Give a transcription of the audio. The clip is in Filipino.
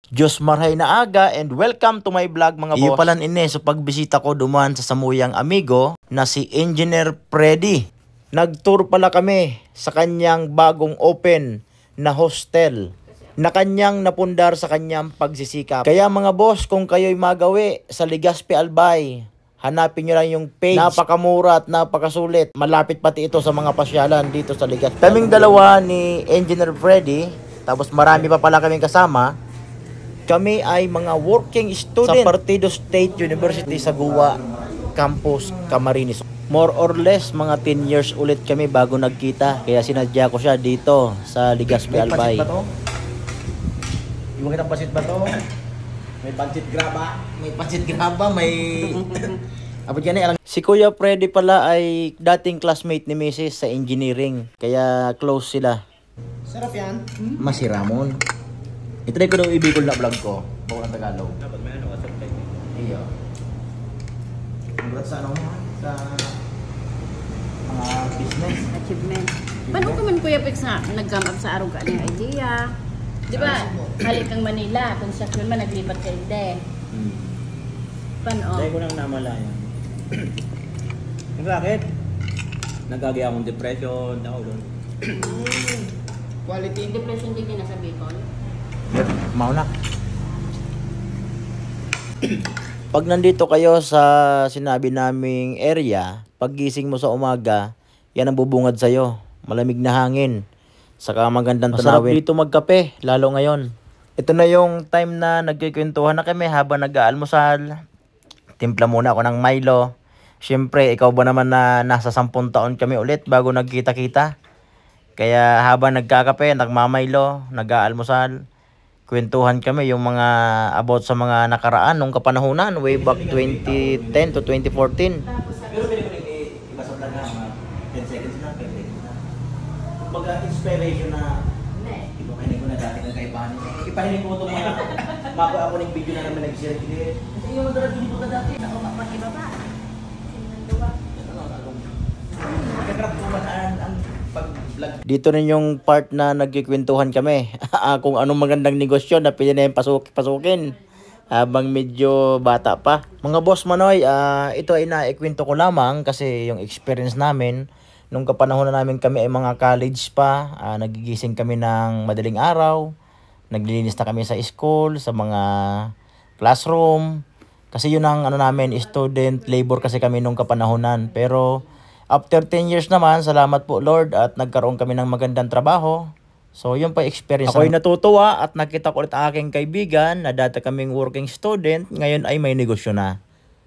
Diyos marhay na aga and welcome to my vlog mga boss. Iyo palan ini so pagbisita ko duman sa samuyang amigo na si Engineer Freddy. Nagtour pala kami sa kanyang bagong open na hostel na kanyang napundar sa kanyang pagsisikap. Kaya mga boss, kung kayo'y magawi sa Legazpi Albay, hanapin nyo lang yung page. Napakamura at napakasulit. Malapit pati ito sa mga pasyalan dito sa Legazpi. Kaming dalawa ni Engineer Freddy, tapos marami pa pala kaming kasama. Kami ay mga working student sa Partido State University sa Guwa Campus, Camarines. More or less mga 10 years ulit kami bago nagkita. Kaya sinadya ko siya dito sa Legazpi Albay. May pasit ba to? Iwan kitang pasit ba to? May pancit graba? May pancit graba, may... Abot yan eh. Si Kuya Freddy pala ay dating classmate ni Mrs. sa engineering. Kaya close sila. Sarap yan. Masiramon. Itry ko daw ibigol na vlog ko. Bako ng Tagalog. Dapat may ano ka subtitle. Iyo. Congrats sa ano mo? Sa mga business. Achievement. Paano ko man Kuya Pix nga nag-come up sa aruga ng idea? Di ba? Halik kang Manila. Construction man, naglipat ka hindi. Paano? Dahil ko nang namalayan. Bakit? Nagkagi akong depression. Ako doon. Quality. Depression din yun nasa Bicol. Mauna. Pag nandito kayo sa sinabi naming area, paggising mo sa umaga, yan ang bubungad sa'yo. Malamig na hangin. Saka magandang tanawin. Masarap dito magkape, lalo ngayon. Ito na yung time na nagkikwentuhan na kami habang nag-aalmusal. Timpla muna ako ng Milo. Siyempre, ikaw ba naman na nasa 10 taon kami ulit bago nagkita-kita? Kaya habang nagkakape, nagmamaylo, nag-aalmusal, kwentuhan kami yung mga about sa mga nakaraan nung kapanahunan way back 2010 to 2014. Pero pwede ko iba sa vlog na 10 seconds na pwede na. Kumbaga inspiration na ipapahinig ko na dati ng kaibahan. Ipahinig ko itong mga mako ako ng video na naman nag-share. Kasi yung mga dito na dati. Ako makiba ba? Nagkakrap ko ba ang pag-vlog. Dito rin yung part na nagkikwentuhan kami. Kung anong magandang negosyo na pwede na yung pasukin habang medyo bata pa. Mga boss Manoy, ito ay naikwento ko lamang kasi yung experience namin nung kapanahon na namin kami ay mga college pa. Nagigising kami ng madaling araw. Naglilinis na kami sa school, sa mga classroom. Kasi yun ang ano namin, student labor kasi kami nung kapanahonan. Pero after 10 years naman, salamat po Lord at nagkaroon kami ng magandang trabaho. So yun pa experience. Ako'y natutuwa at nakita ko ulit ang aking kaibigan na dati kaming working student, ngayon ay may negosyo na.